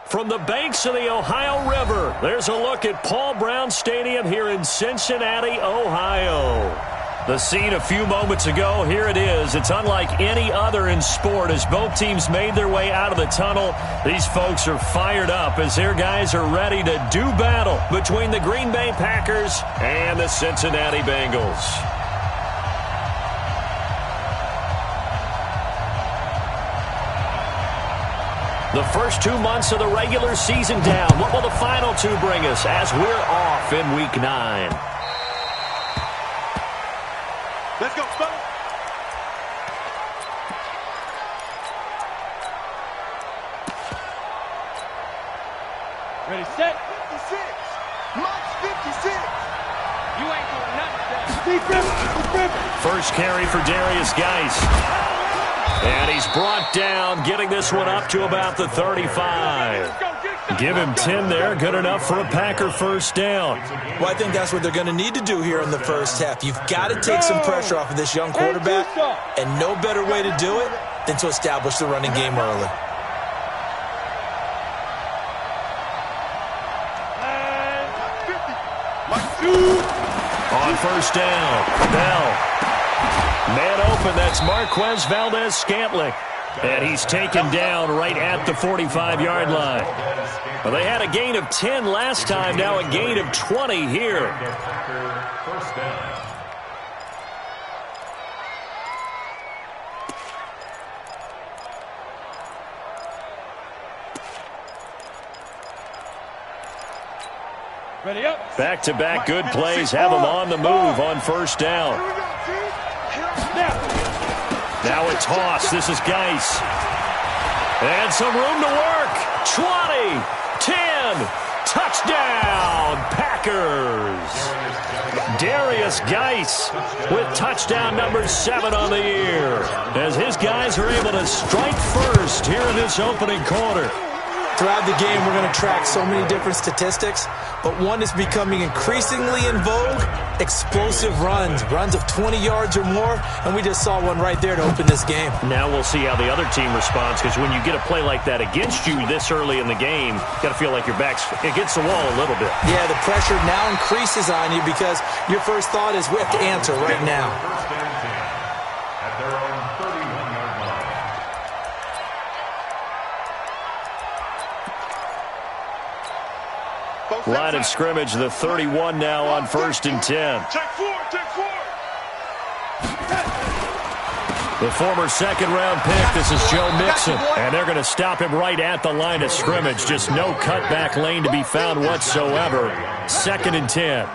From the banks of the Ohio River, there's a look at Paul Brown Stadium here in Cincinnati, Ohio. The scene a few moments ago, here it is. It's unlike any other in sport as both teams made their way out of the tunnel. These folks are fired up as their guys are ready to do battle between the Green Bay Packers and the Cincinnati Bengals. The first 2 months of the regular season down. What will the final two bring us as we're off in Week 9? Let's go, Spud. Ready, set. 56. Mike's 56. You ain't doing nothing. First carry for Darius Geis. And he's brought down, getting this one up to about the 35. Give him 10 there, good enough for a Packer first down. Well, I think that's what they're going to need to do here in the first half. You've got to take some pressure off of this young quarterback, and no better way to do it than to establish the running game early. On first down, Bell. Man open, that's Marquez Valdez-Scantling. And he's taken down right at the 45-yard line. Well, they had a gain of 10 last time, now a gain of 20 here. Ready up. Back-to-back good plays have them on the move on first down. Now a toss. This is Geis. And some room to work. 20, 10, touchdown, Packers. Darius Geis with touchdown number 7 on the year as his guys are able to strike first here in this opening quarter. Throughout the game, we're going to track so many different statistics, but one is becoming increasingly in vogue, explosive runs of 20 yards or more, and we just saw one right there to open this game. Now we'll see how the other team responds, because when you get a play like that against you this early in the game, you got to feel like your back's against the wall a little bit. Yeah, the pressure now increases on you because your first thought is we have to answer right now. Line of scrimmage, the 31 now on first and 10. The former second-round pick, this is Joe Mixon. And they're going to stop him right at the line of scrimmage. Just no cutback lane to be found whatsoever. Second and 10.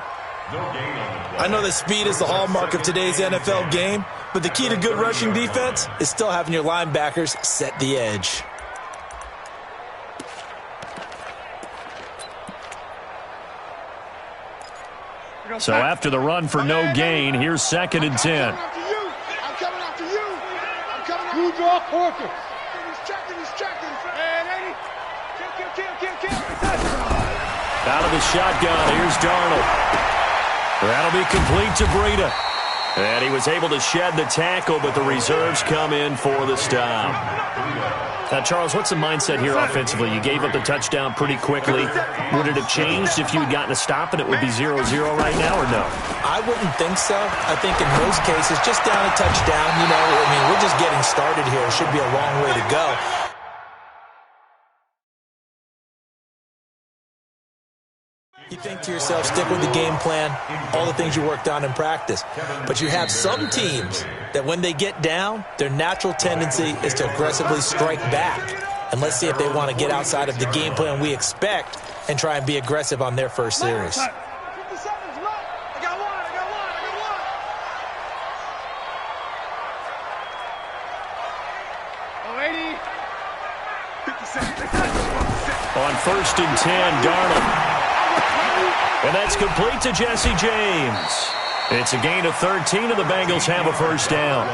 I know that speed is the hallmark of today's NFL game, but the key to good rushing defense is still having your linebackers set the edge. So after the run for no gain, here's second and 10. I'm coming after you. You draw quarter. He's checking. And kill. Out of the shotgun, here's Darnold. That'll be complete to Breida. And he was able to shed the tackle, but the reserves come in for the stop. Now, Charles, what's the mindset here offensively? You gave up the touchdown pretty quickly. Would it have changed if you had gotten a stop and it would be 0-0 right now, or no? I wouldn't think so. I think in most cases, just down a touchdown, we're just getting started here. It should be a long way to go. You think to yourself, stick with the game plan, all the things you worked on in practice. But you have some teams that when they get down, their natural tendency is to aggressively strike back. And let's see if they want to get outside of the game plan we expect and try and be aggressive on their first series. On first and 10, Darnold. And that's complete to Jesse James. It's a gain of 13, and the Bengals have a first down.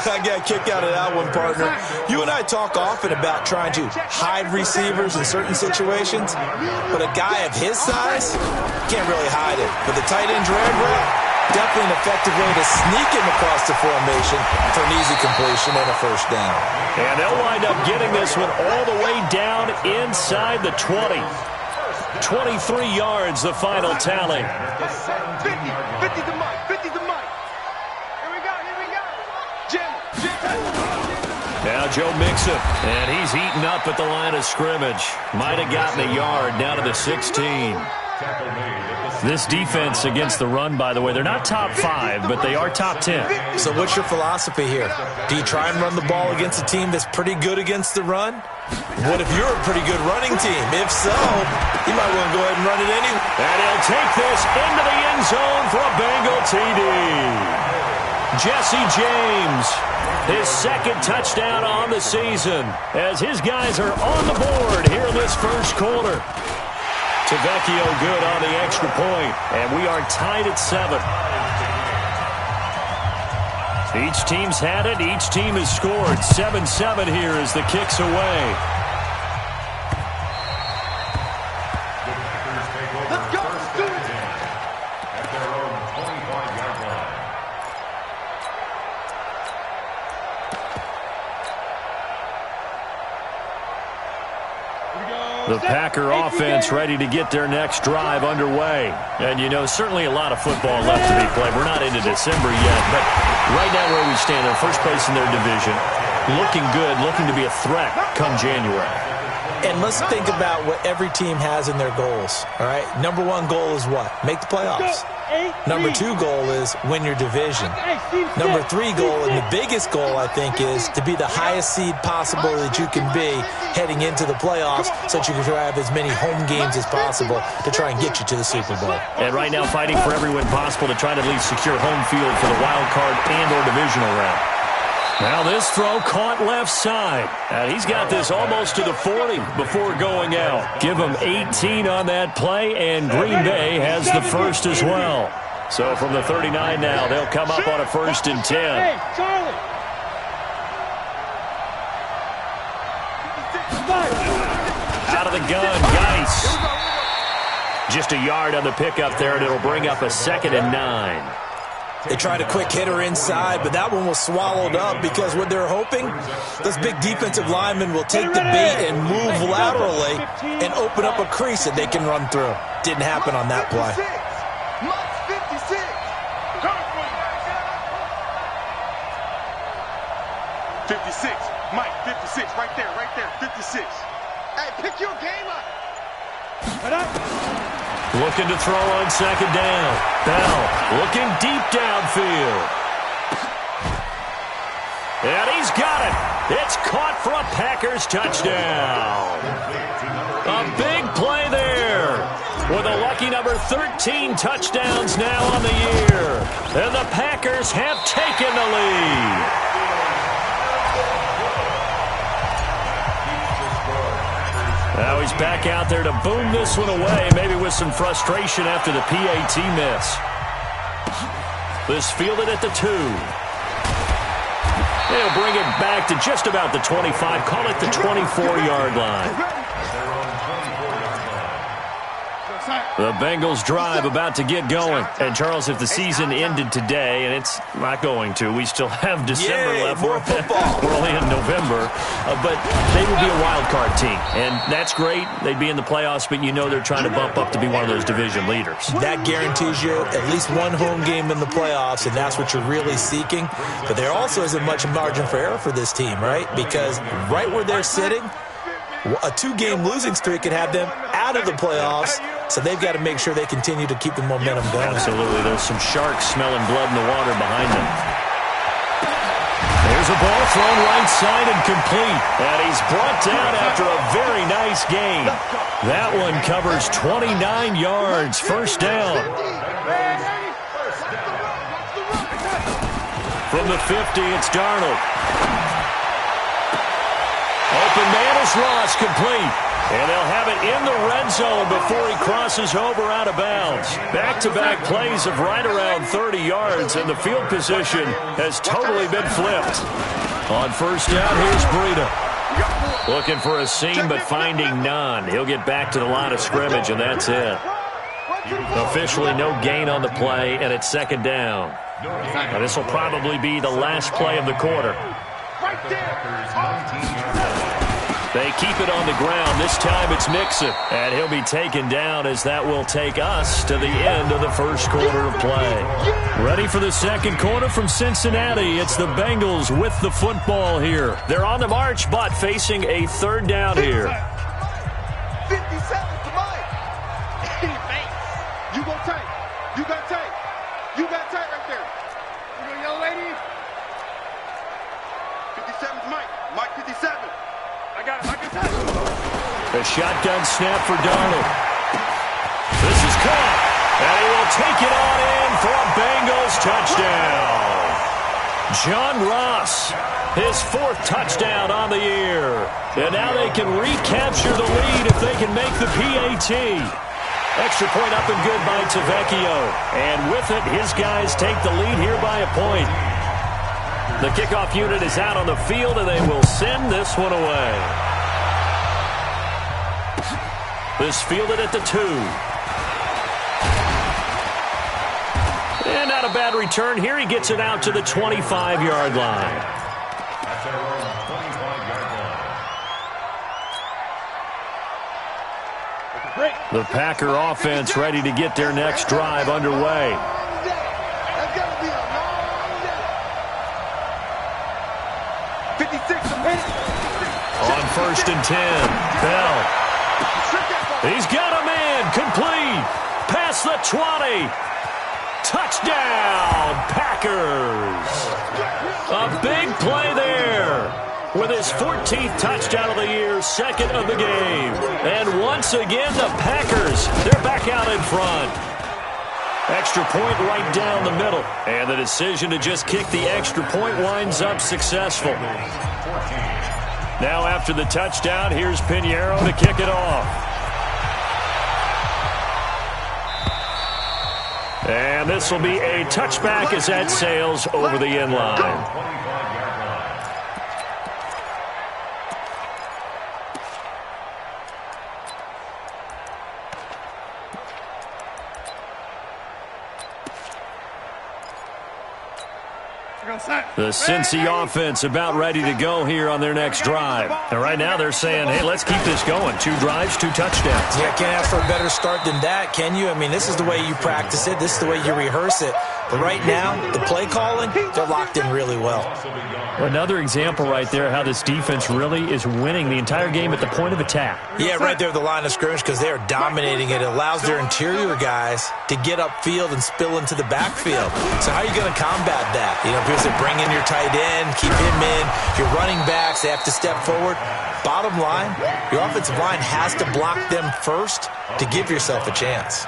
I got a kick out of that one, partner. You and I talk often about trying to hide receivers in certain situations, but a guy of his size can't really hide it. With the tight end drag route, Definitely an effective way to sneak him across the formation for an easy completion and a first down. And they'll wind up getting this one all the way down inside the 20. 23 yards, the final tally. 50 to Mike, 50 to Mike. Here we go, here we go. Jim. Now Joe Mixon, and he's eaten up at the line of scrimmage. Might have gotten a yard down to the 16. This defense against the run, by the way, they're not top 5, but they are top 10. So what's your philosophy here? Do you try and run the ball against a team that's pretty good against the run? What if you're a pretty good running team? If so, you might want to go ahead and run it anyway. And he'll take this into the end zone for a Bengal TD. Jesse James, his second touchdown on the season, as his guys are on the board here in this first quarter. Tavecchio good on the extra point, and we are tied at 7. Each team's had it. Each team has scored. 7-7 here as the kick's away. Let's go. Let's do it. At their own 25-yard line. The Packer offense ready to get their next drive underway. And, you know, certainly a lot of football left to be played. We're not into December yet, but right now where we stand, in first place in their division, looking good, looking to be a threat come January. And let's think about what every team has in their goals, all right? Number 1 goal is what? Make the playoffs. Number 2 goal is win your division. Number 3 goal, and the biggest goal, I think, is to be the highest seed possible that you can be heading into the playoffs so that you can have as many home games as possible to try and get you to the Super Bowl. And right now fighting for every win possible to try to at least secure home field for the wild card and or divisional round. Now this throw caught left side. And he's got this almost to the 40 before going out. Give him 18 on that play, and Green Bay has the first as well. So from the 39 now, they'll come up on a 1st and 10. Hey, Charlie. Out of the gun, Geis. Just a yard on the pickup there, and it'll bring up a 2nd and 9. They tried a quick hitter inside, but that one was swallowed up because what they're hoping, those big defensive linemen will take the bait and move laterally and open up a crease that they can run through. Didn't happen on that play. 56. Mike, 56, right there, 56. Hey, pick your game up. Looking to throw on 2nd down. Bell looking deep downfield. And he's got it. It's caught for a Packers touchdown. A big play there. With a lucky number 13 touchdowns now on the year. And the Packers have taken the lead. Now he's back out there to boom this one away, maybe with some frustration after the PAT miss. This fielded at the 2. They'll bring it back to just about the 25, call it the 24-yard line. The Bengals drive about to get going. And, Charles, if the season ended today, and it's not going to, we still have December left. More football. We're only in November. But they would be a wild card team. And that's great. They'd be in the playoffs, but you know they're trying to bump up to be one of those division leaders. That guarantees you at least one home game in the playoffs, and that's what you're really seeking. But there also isn't much margin for error for this team, right? Because right where they're sitting, a 2-game losing streak could have them out of the playoffs. So they've got to make sure they continue to keep the momentum going. Absolutely. There's some sharks smelling blood in the water behind them. There's a ball thrown right side and complete. And he's brought down after a very nice gain. That one covers 29 yards. First down. From the 50, it's Darnold. Open man is Ross, complete. And they'll have it in the red zone before he crosses over out of bounds. Back-to-back plays of right around 30 yards, and the field position has totally been flipped. On first down, here's Breida. Looking for a seam, but finding none. He'll get back to the line of scrimmage, and that's it. Officially no gain on the play, and it's second down. Now, this will probably be the last play of the quarter. They keep it on the ground. This time it's Mixon, and he'll be taken down as that will take us to the end of the first quarter of play. Ready for the second quarter from Cincinnati. It's the Bengals with the football here. They're on the march, but facing a third down here. 57 to mine. You go tight. You got tight. You got tight right there. You know, young lady. 57 is Mike. Mike 57. I got it. I can touch it. A shotgun snap for Darnold. This is caught. And he will take it on in for a Bengals touchdown. John Ross, his fourth touchdown on the year. And now they can recapture the lead if they can make the PAT. Extra point up and good by Tavecchio. And with it, his guys take the lead here by a point. The kickoff unit is out on the field, and they will send this one away. This fielded at the 2. And not a bad return here. He gets it out to the 25-yard line. At their own 25-yard line. The Packer offense ready to get their next drive underway. That's got to be a long day. 56 to me. On 1st and 10, Bell. He's got a man, complete. Past the 20. Touchdown, Packers. A big play there. With his 14th touchdown of the year, second of the game. And once again, the Packers, they're back out in front. Extra point right down the middle. And the decision to just kick the extra point winds up successful. Now after the touchdown, here's Pinheiro to kick it off. And this will be a touchback as that sails over the end line. The Cincy offense about ready to go here on their next drive. And right now they're saying, hey, let's keep this going. 2 drives, 2 touchdowns. Yeah, can't ask for a better start than that, can you? I mean, this is the way you practice it. This is the way you rehearse it. But right now, the play calling, they're locked in really well. Another example right there how this defense really is winning the entire game at the point of attack. Yeah, right there at the line of scrimmage because they are dominating it. It allows their interior guys to get upfield and spill into the backfield. So how are you going to combat that? You know, because they bring in your tight end, keep him in. Your running backs, they have to step forward. Bottom line, your offensive line has to block them first to give yourself a chance.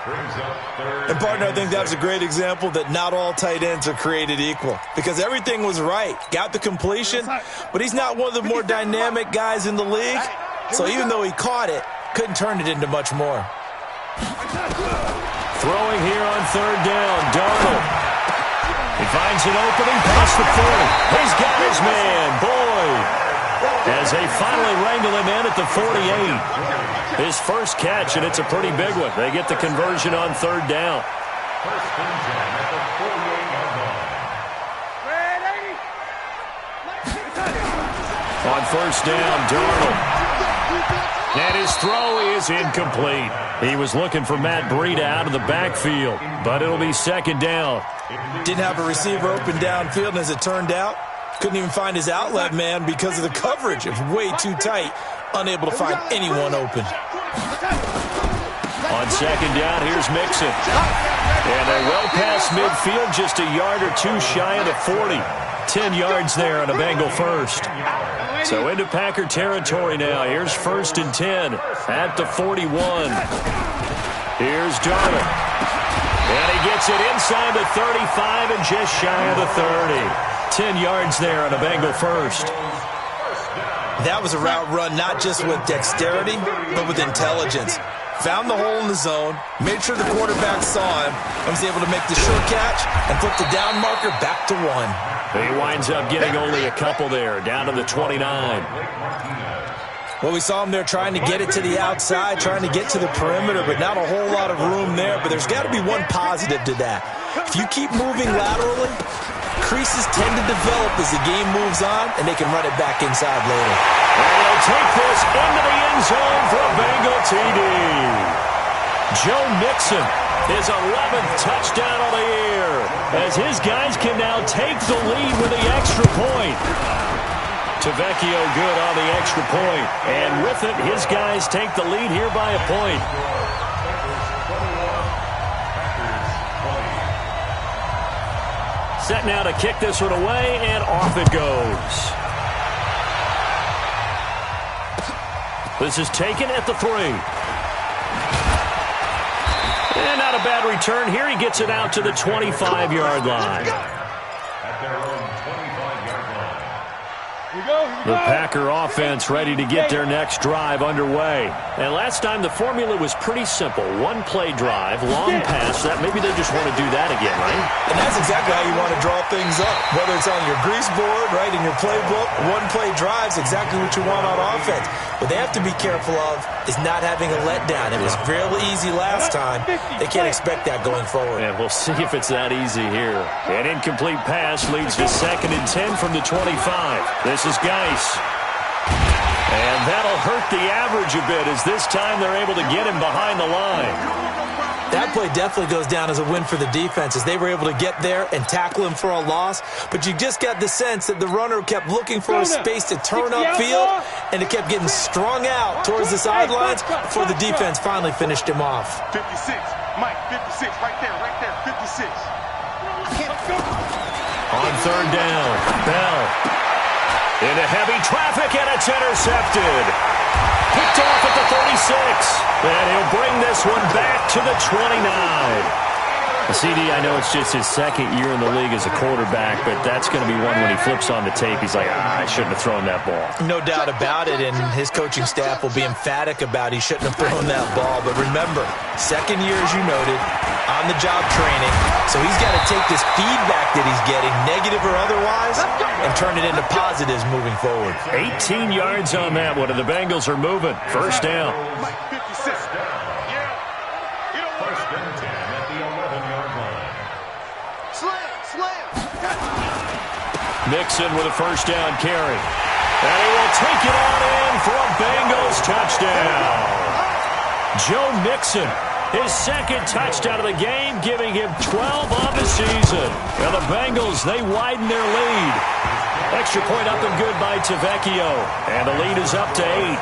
And, partner, I think that was a great example that not all tight ends are created equal because everything was right. Got the completion, but he's not one of the more dynamic guys in the league. So even though he caught it, couldn't turn it into much more. Throwing here on 3rd down, Darnold. He finds an opening past the 40. He's got his man, Boyd. As they finally wrangle him in at the 48. His first catch, and it's a pretty big one. They get the conversion on 3rd down. First and 10 at the 48-yard line. On 1st down, Darnold. And his throw is incomplete. He was looking for Matt Breida out of the backfield, but it'll be 2nd down. Didn't have a receiver open downfield, and as it turned out, couldn't even find his outlet man because of the coverage. It was way too tight, unable to find anyone open. On 2nd down, here's Mixon. And they're well past midfield, just a yard or 2 shy of the 40. 10 yards there on a Bengal first. So into Packer territory now. Here's 1st and 10 at the 41. Here's Darnold. And he gets it inside the 35 and just shy of the 30. 10 yards there on a Bengal first. That was a route run not just with dexterity, but with intelligence. Found the hole in the zone, made sure the quarterback saw him, and was able to make the short catch and flip the down marker back to 1. He winds up getting only a couple there, down to the 29. Well, we saw him there trying to get it to the outside, trying to get to the perimeter, but not a whole lot of room there. But there's got to be one positive to that. If you keep moving laterally, creases tend to develop as the game moves on, and they can run it back inside later. And they'll take this into the end zone for a Bengal TD. Joe Mixon, his 11th touchdown of the year, as his guys can now take the lead with the extra point. Tavecchio good on the extra point. And with it, his guys take the lead here by a point. Set now to kick this one away, and off it goes. This is taken at the 3. And not a bad return here. He gets it out to the 25-yard line. At their own 25-yard line. The Packer offense ready to get their next drive underway. And last time the formula was pretty simple. One-play drive, long pass. That maybe they just want to do that again, right? And that's exactly how you want to draw things up. Whether it's on your grease board, right, in your playbook, one-play drive's exactly what you want on offense. What they have to be careful of is not having a letdown. It was real easy last time. They can't expect that going forward. And we'll see if it's that easy here. An incomplete pass leads to 2nd and 10 from the 25. This is Geis. And that'll hurt the average a bit as this time they're able to get him behind the line. That play definitely goes down as a win for the defense as they were able to get there and tackle him for a loss. But you just got the sense that the runner kept looking for a space to turn upfield, and it kept getting strung out towards the sidelines before the defense finally finished him off. 56. Mike, 56. Right there, 56. On 3rd down, Bell. Into heavy traffic, and it's intercepted. Picked off at the 36. And he'll bring this one back to the 29. CD, I know it's just his 2nd year in the league as a quarterback, but that's going to be one when he flips on the tape. He's like, I shouldn't have thrown that ball. No doubt about it, and his coaching staff will be emphatic about he shouldn't have thrown that ball. But remember, 2nd year, as you noted, on-the-job training, so he's got to take this feedback that he's getting, negative or otherwise, and turn it into positives moving forward. 18 yards on that one, and the Bengals are moving. 1st down. Mike, 56. First and 10 at the 11-yard line. Slam. Mixon with a 1st down carry. And he will take it on in for a Bengals touchdown. Joe Mixon, his 2nd touchdown of the game, giving him 12 on the season. And the Bengals, they widen their lead. Extra point up and good by Tavecchio. And the lead is up to 8.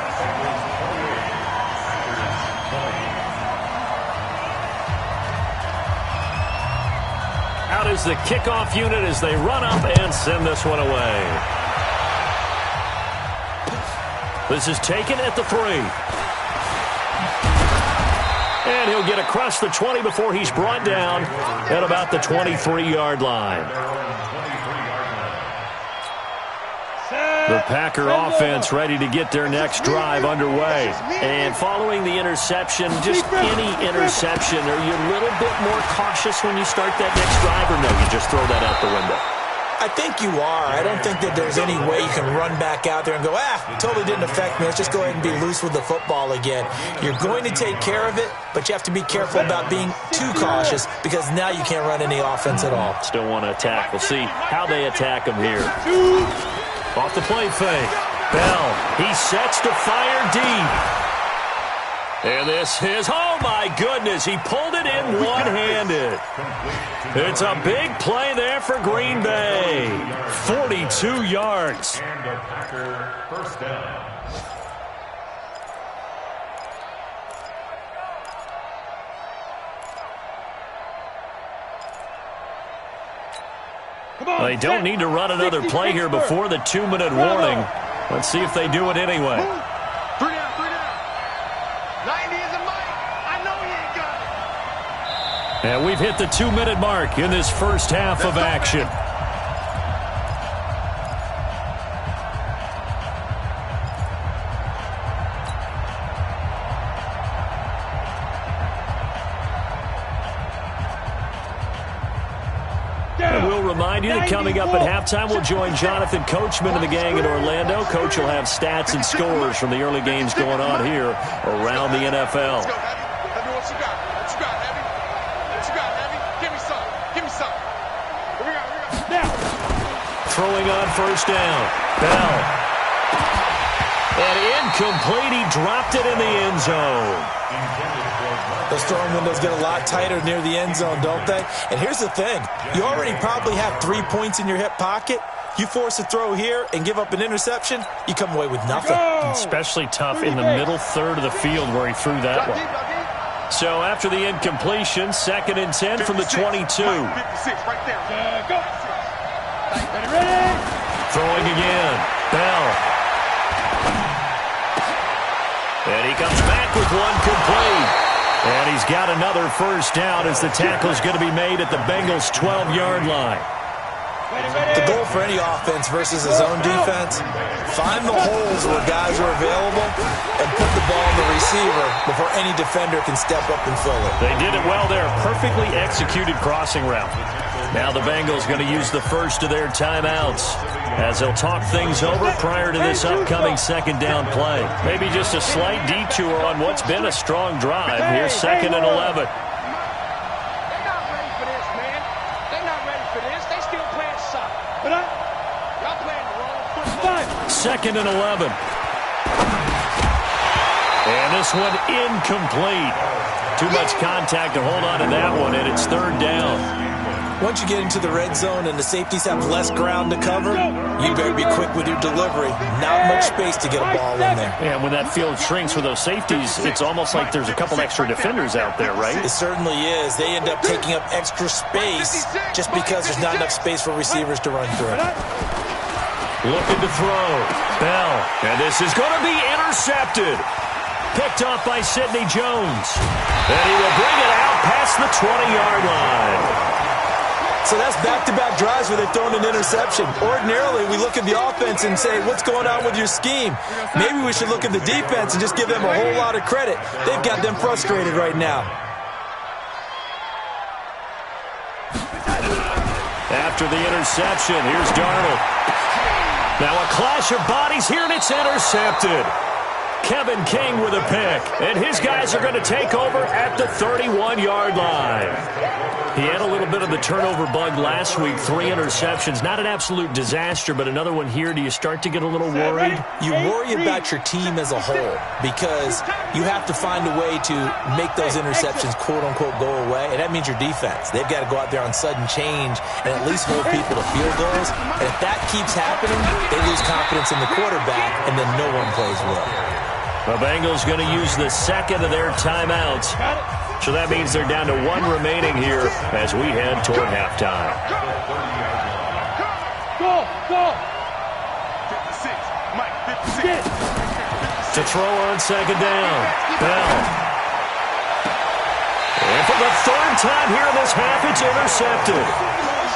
Out is the kickoff unit as they run up and send this one away. This is taken at the 3. And he'll get across the 20 before he's brought down at about the 23-yard line. The Packer offense ready to get their next drive underway. And following the interception, just any interception, are you a little bit more cautious when you start that next drive, or no, you just throw that out the window? I think you are. I don't think that there's any way you can run back out there and go, totally didn't affect me. Let's just go ahead and be loose with the football again. You're going to take care of it, but you have to be careful about being too cautious because now you can't run any offense at all. Still want to attack. We'll see how they attack him here. Off the play fake. Bell, he sets to fire deep. And this is, oh my goodness, he pulled it in one-handed. It's a big play there for Green Bay. 42 yards. And a Packer 1st down. They don't need to run another play here before the 2-minute warning. Let's see if they do it anyway. 3 down. 90 is a Mike. I know he ain't got it. And we've hit the 2-minute mark in this first half of action. we'll remind you that coming up at halftime, we'll join Jonathan Coachman and the gang in Orlando. Coach will have stats and scores from the early games going on here around the NFL. Let's go, Heavy. Tell me what you got. What you got, Heavy? What you got, Heavy? Give me some. Give me some. Here we go. Now. Throwing on first down. Bell. And incomplete. He dropped it in the end zone. Those throwing windows get a lot tighter near the end zone, don't they? And here's the thing. You already probably have 3 points in your hip pocket. You force a throw here and give up an interception, you come away with nothing. Especially tough in the middle third of the field where he threw that one. So after the incompletion, 2nd and 10 from the 22. 56 right there. Go. Ready? Throwing again. Bell. And he comes back with one complete. And he's got another first down as the tackle's going to be made at the Bengals' 12-yard line. The goal for any offense versus his own defense, find the holes where guys are available and put the ball in the receiver before any defender can step up and fill it. They did it well there. Perfectly executed crossing route. Now the Bengals going to use the first of their timeouts as they'll talk things over prior to this upcoming 2nd down play. Maybe just a slight detour on what's been a strong drive. Here's 2nd and 11. Second and 11. And this one incomplete. Too much contact to hold on to that one, and it's 3rd down. Once you get into the red zone and the safeties have less ground to cover, you better be quick with your delivery. Not much space to get a ball in there. And when that field shrinks with those safeties, it's almost like there's a couple extra defenders out there, right? It certainly is. They end up taking up extra space just because there's not enough space for receivers to run through. Looking to throw. Bell. And this is going to be intercepted. Picked off by Sidney Jones. And he will bring it out past the 20-yard line. So that's back-to-back drives where they've thrown an interception. Ordinarily, we look at the offense and say, what's going on with your scheme? Maybe we should look at the defense and just give them a whole lot of credit. They've got them frustrated right now. After the interception, here's Darnold. Now a clash of bodies here, and it's intercepted. Kevin King with a pick, and his guys are going to take over at the 31-yard line. He had a little bit of the turnover bug last week, 3 interceptions. Not an absolute disaster, but another one here. Do you start to get a little worried? You worry about your team as a whole because you have to find a way to make those interceptions, quote-unquote, go away, and that means your defense. They've got to go out there on sudden change and at least hold people to field goals, and if that keeps happening, they lose confidence in the quarterback, and then no one plays well. The Bengals going to use the 2nd of their timeouts. So that means they're down to 1 remaining here as we head toward halftime. Go! 56. Mike, 56. To throw on 2nd down. Bell. And for the 3rd time here in this half, it's intercepted.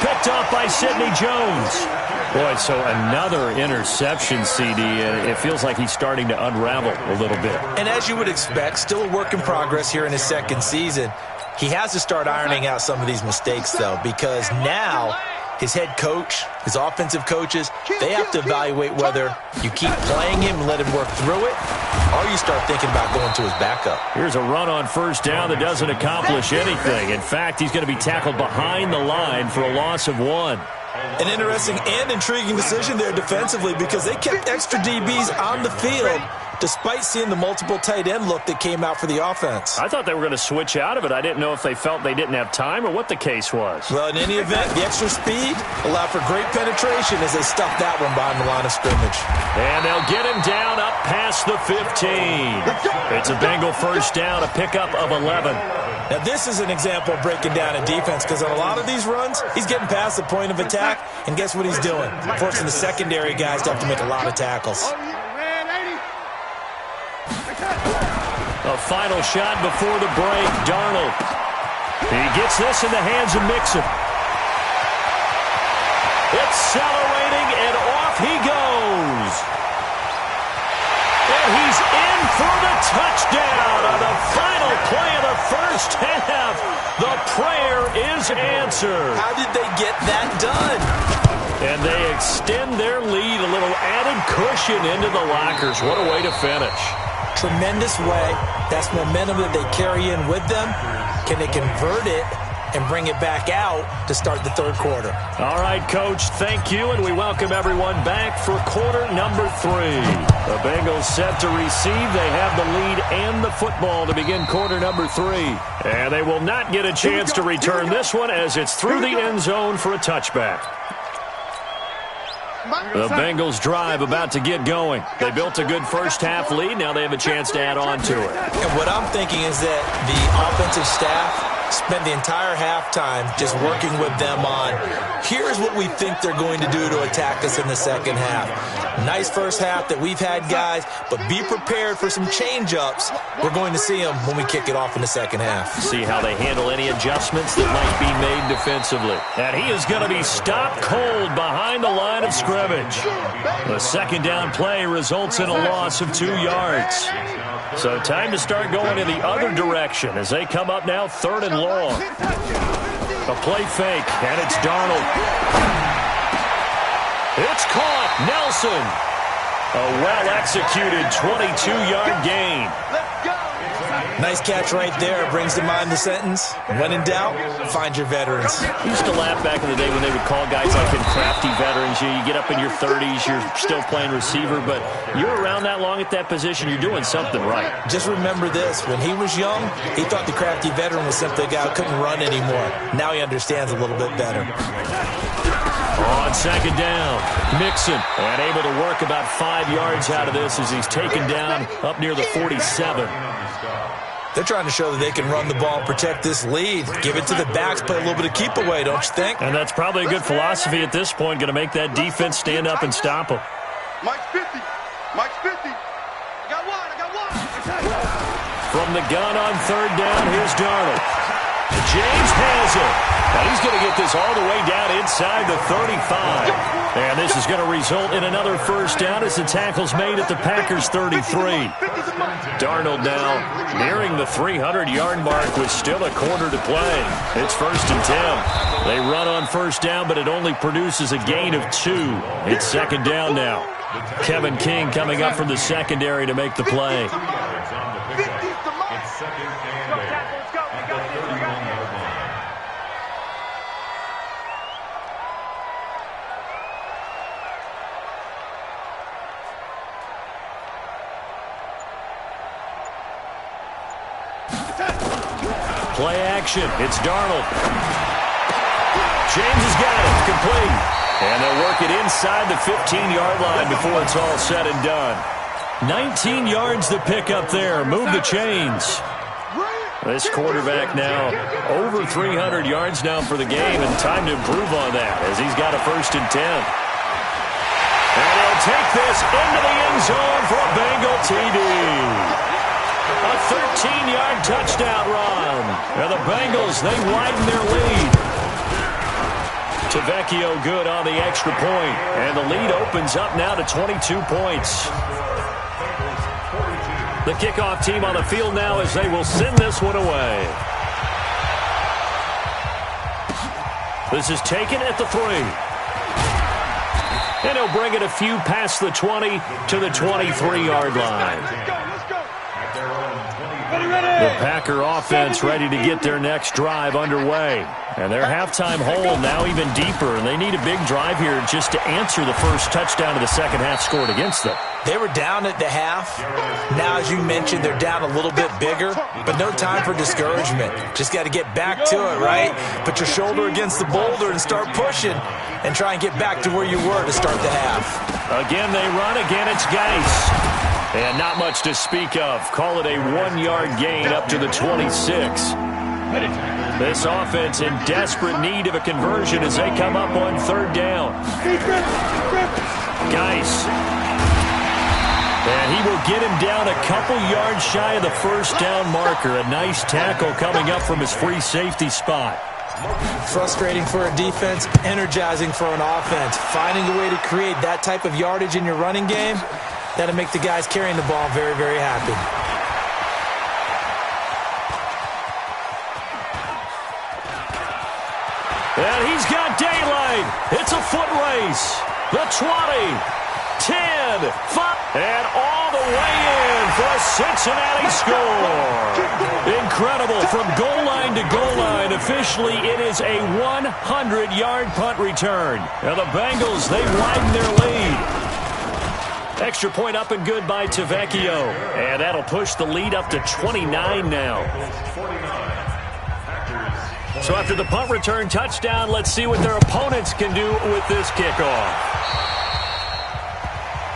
Picked off by Sidney Jones. Boy, so another interception, CD, and it feels like he's starting to unravel a little bit. And as you would expect, still a work in progress here in his 2nd season. He has to start ironing out some of these mistakes, though, because now his head coach, his offensive coaches, they have to evaluate whether you keep playing him and let him work through it, or you start thinking about going to his backup. Here's a run on first down that doesn't accomplish anything. In fact, he's going to be tackled behind the line for a loss of 1. An interesting and intriguing decision there defensively because they kept extra DBs on the field despite seeing the multiple tight end look that came out for the offense. I thought they were going to switch out of it. I didn't know if they felt they didn't have time or what the case was. Well, in any event, the extra speed allowed for great penetration as they stuffed that one behind the line of scrimmage. And they'll get him down up past the 15. It's a Bengal first down, a pickup of 11. Now, this is an example of breaking down a defense because on a lot of these runs, he's getting past the point of attack, and guess what he's doing? Forcing the secondary guys to have to make a lot of tackles. A final shot before the break, Darnold. He gets this in the hands of Mixon. Accelerating, and off he goes. And he's in for the touchdown on the final play of the first half. The prayer is is answered. How did they get that done? And they extend their lead, a little added cushion into the lockers. What a way to finish. Tremendous way. That's momentum that they carry in with them. Can they convert it and bring it back out to start the third quarter? All right, Coach, thank you, and we welcome everyone back for quarter number 3. The Bengals set to receive. They have the lead and the football to begin quarter number 3. And they will not get a chance to return this one as it's through the end zone for a touchback. The Bengals drive about to get going. They built a good first half lead. Now they have a chance to add on to it. And what I'm thinking is that the offensive staff spend the entire halftime just working with them on, here's what we think they're going to do to attack us in the second half. Nice first half that we've had, guys, but be prepared for some change-ups. We're going to see them when we kick it off in the second half. See how they handle any adjustments that might be made defensively. And he is going to be stopped cold behind the line of scrimmage. The second down play results in a loss of 2 yards. So time to start going in the other direction as they come up now 3rd and long. A play fake, and it's Darnold. It's caught. Nelson. A well-executed 22-yard gain. Nice catch right there. Brings to mind the sentence, when in doubt, find your veterans. I used to laugh back in the day when they would call guys like them crafty veterans. You get up in your 30s, you're still playing receiver, but you're around that long at that position, you're doing something right. Just remember this. When he was young, he thought the crafty veteran was simply a guy who couldn't run anymore. Now he understands a little bit better. On second down, Mixon, and able to work about 5 yards out of this as he's taken down up near the 47. They're trying to show that they can run the ball and protect this lead. Give it to the backs, play a little bit of keep away, don't you think? And that's probably a good philosophy at this point, going to make that defense stand up and stop them. Mike's 50. Mike's 50. I got one. From the gun on third down, here's Darnold. James has it. Now he's going to get this all the way down inside the 35. And this is going to result in another first down as the tackle's made at the Packers' 33. Darnold now nearing the 300-yard mark with still a quarter to play. It's 1st and 10. They run on first down, but it only produces a gain of 2. It's 2nd down now. Kevin King coming up from the secondary to make the play. Play action. It's Darnold. James has got it. Complete. And they'll work it inside the 15-yard line before it's all said and done. 19 yards to pick up there. Move the chains. This quarterback now over 300 yards now for the game, and time to improve on that as he's got a 1st and 10. And he'll take this into the end zone for a Bengal TD. A 13-yard touchdown run. And the Bengals, they widen their lead. Tavecchio good on the extra point. And the lead opens up now to 22 points. The kickoff team on the field now as they will send this one away. This is taken at the 3. And he'll bring it a few past the 20 to the 23-yard line. The Packer offense ready to get their next drive underway. And their halftime hole now even deeper. And they need a big drive here just to answer the first touchdown of the second half scored against them. They were down at the half. Now, as you mentioned, they're down a little bit bigger. But no time for discouragement. Just got to get back to it, right? Put your shoulder against the boulder and start pushing. And try and get back to where you were to start the half. Again, they run. Again, it's Geis. And not much to speak of. Call it a 1-yard gain up to the 26. This offense in desperate need of a conversion as they come up on third down. Geis. And he will get him down a couple yards shy of the first down marker. A nice tackle coming up from his free safety spot. Frustrating for a defense, energizing for an offense. Finding a way to create that type of yardage in your running game, that'll make the guys carrying the ball very, very happy. And he's got daylight. It's a foot race. The 20, 10, 5, and all the way in for a Cincinnati score. Incredible. From goal line to goal line, officially it is a 100-yard punt return. And the Bengals, they widen their lead. Extra point up and good by Tavecchio. And that'll push the lead up to 29 now. So after the punt return touchdown, let's see what their opponents can do with this kickoff.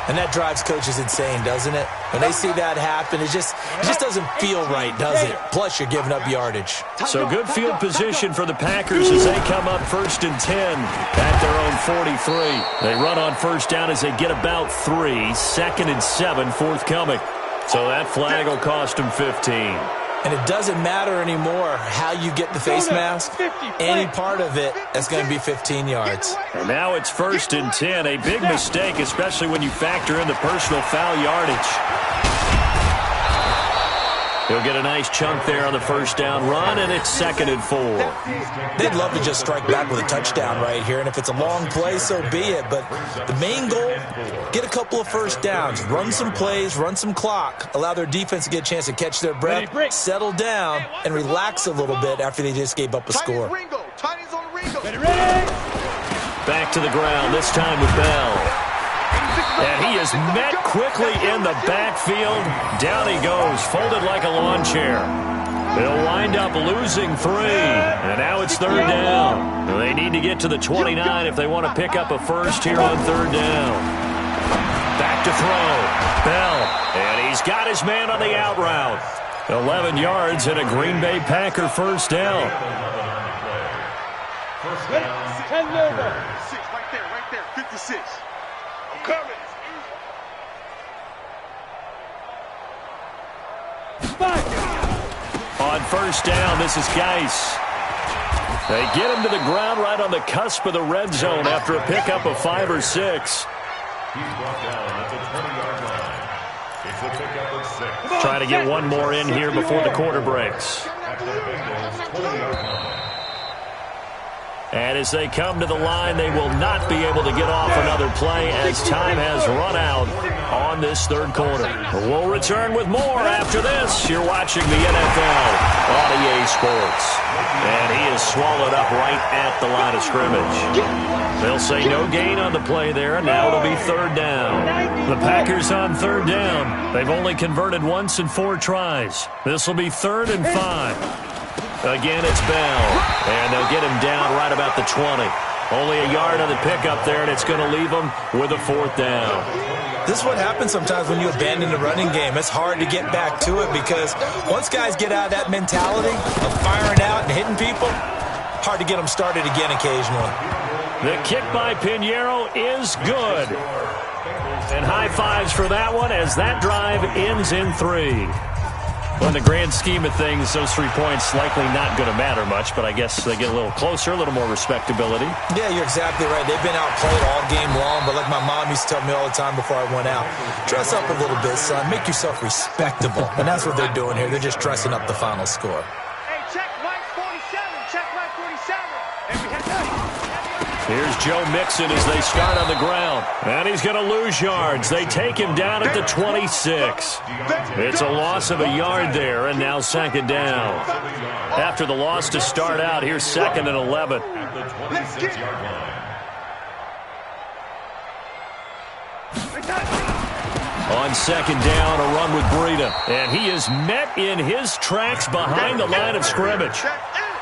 And that drives coaches insane, doesn't it? When they see that happen, it just doesn't feel right, does it? Plus, you're giving up yardage. So good field position for the Packers as they come up 1st and 10 at their own 43. They run on first down as they get about 3. 2nd and 7 forthcoming. So that flag will cost them 15. And it doesn't matter anymore how you get the face mask. Any part of it is going to be 15 yards. And now it's 1st and 10. A big mistake, especially when you factor in the personal foul yardage. He'll get a nice chunk there on the first down run, and it's 2nd and 4. They'd love to just strike back with a touchdown right here, and if it's a long play, so be it. But the main goal, get a couple of first downs, run some plays, run some clock, allow their defense to get a chance to catch their breath, settle down, and relax a little bit after they just gave up a score. Back to the ground, this time with Bell. And he is met quickly in the backfield. Down he goes, folded like a lawn chair. They'll wind up losing 3. And now it's 3rd down. They need to get to the 29 if they want to pick up a first here on 3rd down. Back to throw. Bell. And he's got his man on the out route. 11 yards and a Green Bay Packer first down. First down. Right there. 56. I'm coming. On first down, this is Geis. They get him to the ground right on the cusp of the red zone after a pickup of 5 or 6. He's brought down at the 20-yard line. It's a pickup of 6. Trying to get one more in here before the quarter breaks. At the Bengals 20-yard line. And as they come to the line, they will not be able to get off another play as time has run out on this 3rd quarter. We'll return with more after this. You're watching the NFL on EA Sports. And he is swallowed up right at the line of scrimmage. They'll say no gain on the play there. Now it'll be 3rd down. The Packers on 3rd down. They've only converted once in 4 tries. This will be 3rd and 5. Again, it's Bell, and they'll get him down right about the 20. Only a yard on the pickup there, and it's going to leave him with a 4th down. This is what happens sometimes when you abandon the running game. It's hard to get back to it because once guys get out of that mentality of firing out and hitting people, hard to get them started again occasionally. The kick by Pinheiro is good. And high fives for that one as that drive ends in 3. Well, in the grand scheme of things, those 3 points likely not going to matter much, but I guess they get a little closer, a little more respectability. Yeah, you're exactly right. They've been outplayed all game long, but like my mom used to tell me all the time before I went out, dress up a little bit, son. Make yourself respectable. And that's what they're doing here. They're just dressing up the final score. Hey, check Mike 47. Check Mike 47. And we have Here's Joe Mixon as they start on the ground. And he's going to lose yards. They take him down at the 26. It's a loss of a yard there, and now 2nd down. After the loss to start out, here's 2nd and 11. At the 26-yard line. On 2nd down, a run with Breida. And he is met in his tracks behind the line of scrimmage.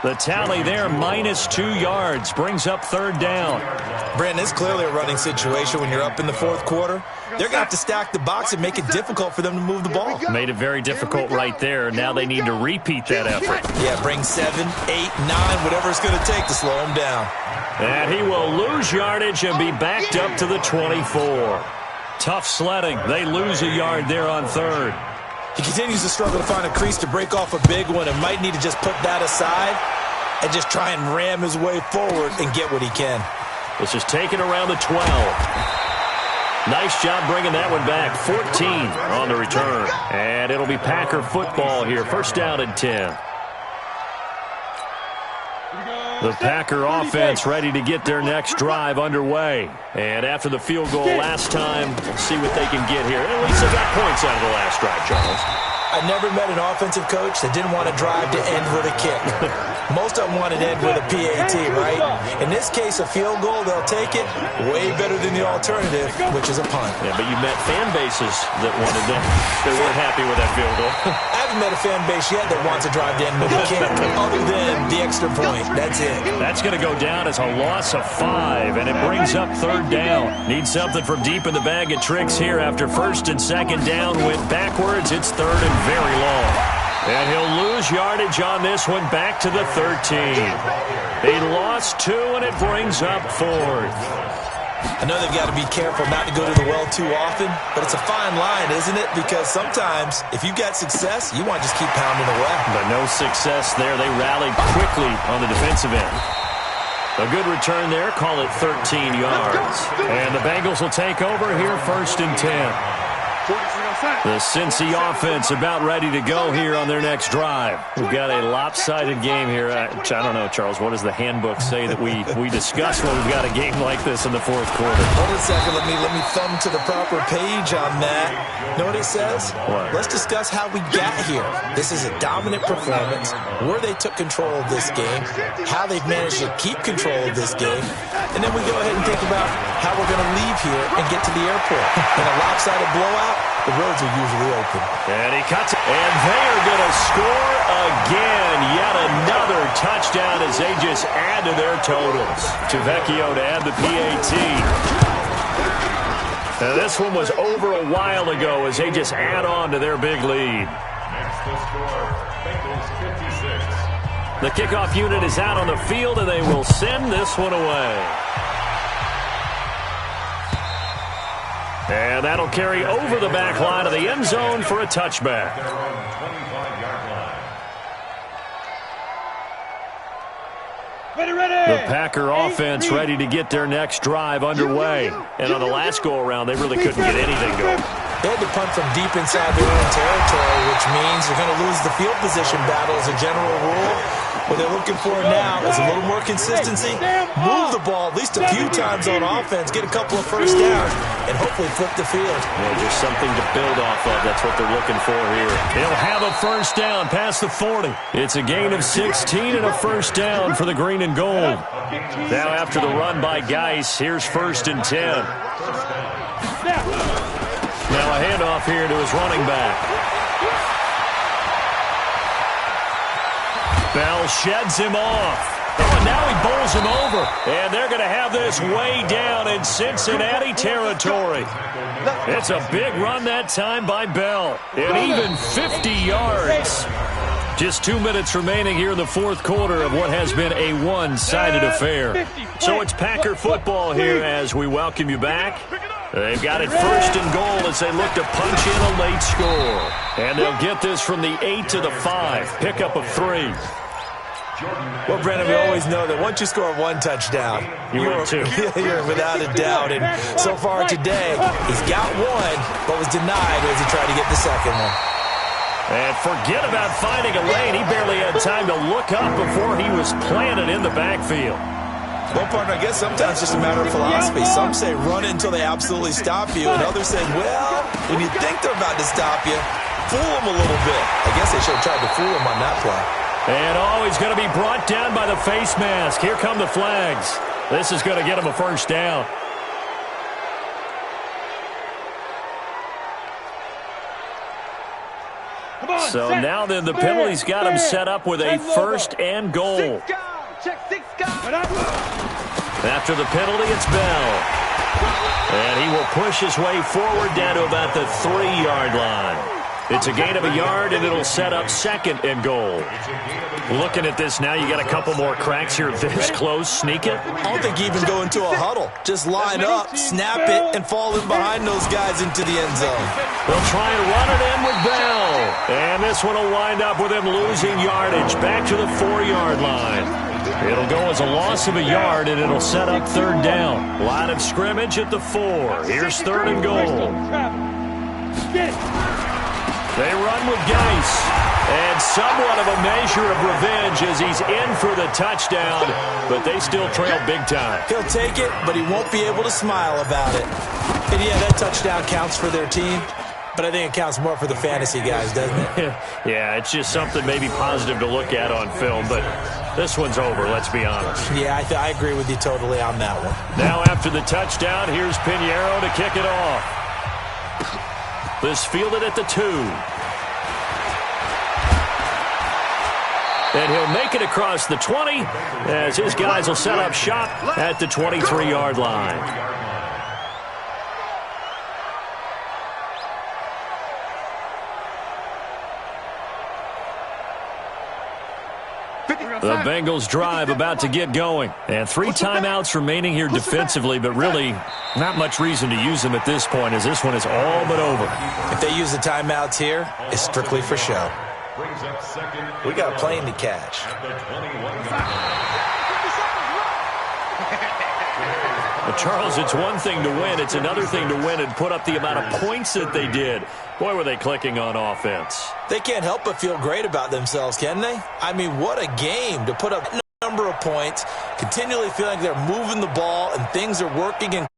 The tally there, -2 yards, brings up 3rd down. Brandon, it's clearly a running situation when you're up in the 4th quarter. They're going to have to stack the box and make it difficult for them to move the ball. Made it very difficult right there. Now they need to repeat that effort. Yeah, bring 7, 8, 9, whatever it's going to take to slow him down. And he will lose yardage and be backed up to the 24. Tough sledding. They lose a yard there on 3rd. He continues to struggle to find a crease to break off a big one and might need to just put that aside and just try and ram his way forward and get what he can. This is taken around the 12. Nice job bringing that one back. 14 on the return. And it'll be Packer football here. 1st down and 10. The Packer offense ready to get their next drive underway. And after the field goal last time, we'll see what they can get here. At least they got points out of the last drive, Charles. I never met an offensive coach that didn't want to drive to end with a kick. Most of them want to end with a PAT, right? In this case, a field goal, they'll take it. Way better than the alternative, which is a punt. Yeah, but you met fan bases that wanted that. They weren't happy with that field goal. I haven't met a fan base yet that wants to drive to end with a kick other than the extra point. That's it. That's going to go down as a loss of 5, and it brings up third down. Need something from deep in the bag of tricks here after first and second down went backwards. It's third and very long. And he'll lose yardage on this one back to the 13. He lost 2, and it brings up fourth. I know they've got to be careful not to go to the well too often, but it's a fine line, isn't it? Because sometimes, if you've got success, you want to just keep pounding away. But no success there. They rallied quickly on the defensive end. A good return there. Call it 13 yards. And the Bengals will take over here first and 10. The Cincy offense about ready to go here on their next drive. We've got a lopsided game here. I don't know, Charles, what does the handbook say that we discuss when we've got a game like this in the fourth quarter? Hold on a second. Let me thumb to the proper page on that. Know what it says? What? Let's discuss how we got here. This is a dominant performance, where they took control of this game, how they've managed to keep control of this game, and then we go ahead and think about how we're going to leave here and get to the airport. In a lopsided blowout, the roads are usually open. And he cuts it. And they are going to score again. Yet another touchdown as they just add to their totals. Tavecchio to add the PAT. Now this one was over a while ago as they just add on to their big lead. Next to score, Bengals 56. The kickoff unit is out on the field, and they will send this one away. And that'll carry over the back line of the end zone for a touchback. They're on 25-yard line. The Packer offense ready to get their next drive underway. And on the last go-around, they really couldn't get anything going. They had to punt from deep inside their own territory, which means they're going to lose the field position battle as a general rule. What they're looking for now is a little more consistency, move the ball at least a few times on offense, get a couple of first downs, and hopefully flip the field. Yeah, just something to build off of. That's what they're looking for here. They'll have a first down past the 40. It's a gain of 16 and a first down for the green and gold. Now after the run by Geis, here's first and 10. Now a handoff here to his running back. Bell sheds him off. Oh, and now he bowls him over. And they're going to have this way down in Cincinnati territory. It's a big run that time by Bell. And even 50 yards. Just 2 minutes remaining here in the fourth quarter of what has been a one-sided affair. So it's Packer football here as we welcome you back. They've got it first and goal as they look to punch in a late score. And they'll get this from the 8 to the 5. Pickup of 3. Well, Brandon, we always know that once you score one touchdown, you're without a doubt. And so far today, he's got one, but was denied as he tried to get the second one. And forget about finding a lane. He barely had time to look up before he was planted in the backfield. Well, partner, I guess sometimes it's just a matter of philosophy. Some say run until they absolutely stop you, and others say, well, when you think they're about to stop you, fool them a little bit. I guess they should have tried to fool him on that play. And he's going to be brought down by the face mask. Here come the flags. This is going to get him a first down. So now then the penalty's got him set up with a first and goal. After the penalty, it's Bell. And he will push his way forward down to about the 3-yard line. It's a gain of a yard, and it'll set up second and goal. Looking at this now, you got a couple more cracks here this close. Sneak it. I don't think you even go into a huddle. Just line up, snap it, and fall in behind those guys into the end zone. They'll try and run it in with Bell. And this one will wind up with him losing yardage back to the 4-yard line. It'll go as a loss of a yard, and it'll set up third down. Line of scrimmage at the 4. Here's third and goal. They run with Geis. And somewhat of a measure of revenge as he's in for the touchdown, but they still trail big time. He'll take it, but he won't be able to smile about it. And yeah, that touchdown counts for their team, but I think it counts more for the fantasy guys, doesn't it? Yeah, it's just something maybe positive to look at on film, but this one's over, let's be honest. Yeah, I agree with you totally on that one. Now after the touchdown, here's Pinheiro to kick it off. This fielded at the 2. And he'll make it across the 20 as his guys will set up shop at the 23-yard line. The Bengals drive about to get going. And 3 timeouts remaining here defensively, but really not much reason to use them at this point as this one is all but over. If they use the timeouts here, it's strictly for show. We got a plane to catch. Well, Charles, it's one thing to win. It's another thing to win and put up the amount of points that they did. Boy, were they clicking on offense. They can't help but feel great about themselves, can they? I mean, what a game to put up a number of points, continually feeling like they're moving the ball and things are working and